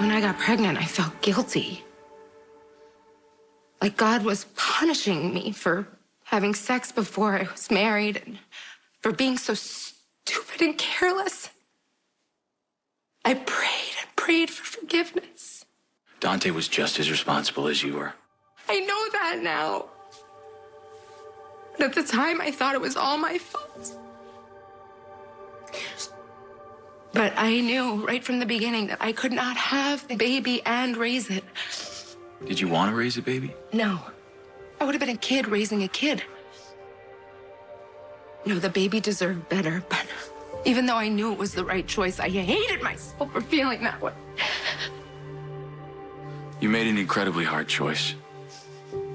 When I got pregnant, I felt guilty. Like God was punishing me for having sex before I was married and for being so stupid and careless. I prayed and prayed for forgiveness. Dante was just as responsible as you were. I know that now. But at the time, I thought it was all my fault. But I knew right from the beginning that I could not have the baby and raise it. Did you want to raise a baby? No. I would have been a kid raising a kid. No, the baby deserved better, but even though I knew it was the right choice, I hated myself for feeling that way. You made an incredibly hard choice.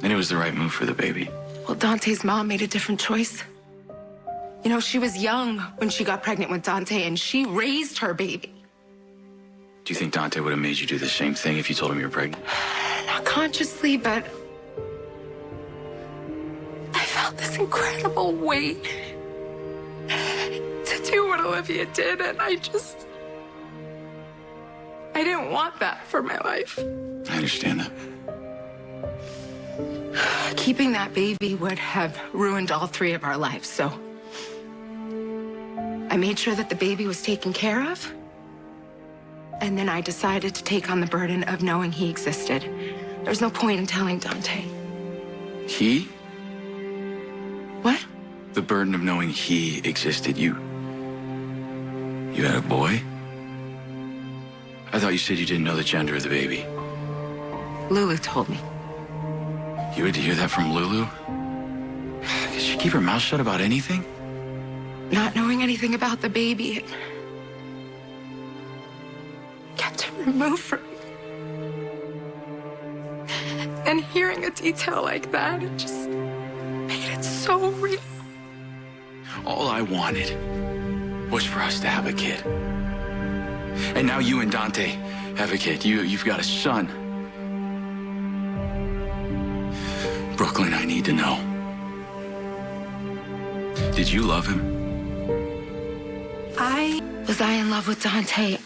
And it was the right move for the baby. Well, Dante's mom made a different choice. You know, she was young when she got pregnant with Dante, and she raised her baby. Do you think Dante would have made you do the same thing if you told him you were pregnant? Not consciously, but I felt this incredible weight to do what Olivia did, and I didn't want that for my life. I understand that. Keeping that baby would have ruined all three of our lives, so I made sure that the baby was taken care of, and then I decided to take on the burden of knowing he existed. There was no point in telling Dante. He? What? The burden of knowing he existed. You had a boy? I thought you said you didn't know the gender of the baby. Lulu told me. You had to hear that from Lulu? Could she keep her mouth shut about anything? Not knowing anything about the baby, it kept it removed from me. And hearing a detail like that, it just made it so real. All I wanted was for us to have a kid. And now you and Dante have a kid. You've got a son. Brooklyn, I need to know. Did you love him? Was I in love with Dante?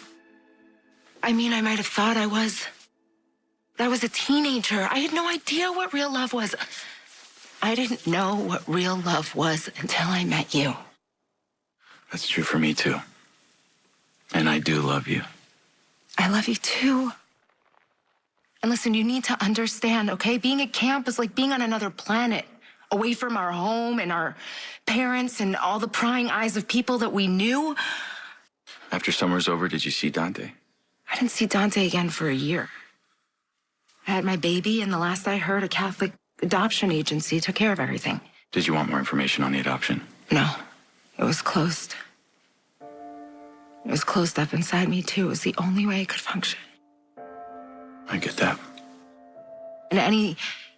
I mean, I might have thought I was. I was a teenager. I had no idea what real love was. I didn't know what real love was until I met you. That's true for me, too. And I do love you. I love you, too. And listen, you need to understand, okay? Being at camp is like being on another planet, away from our home and our parents and all the prying eyes of people that we knew. After summer's over, did you see Dante? I didn't see Dante again for a year. I had my baby, and the last I heard, a Catholic adoption agency took care of everything. Did you want more information on the adoption? No, it was closed. It was closed up inside me, too. It was the only way I could function. I get that. And any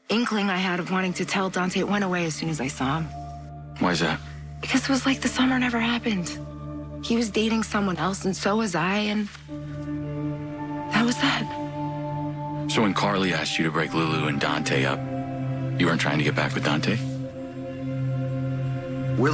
inkling I had of wanting to tell Dante, it went away as soon as I saw him. Why is that? Because it was like the summer never happened. He was dating someone else, and so was I, and that was that. So when Carly asked you to break Lulu and Dante up, you weren't trying to get back with Dante?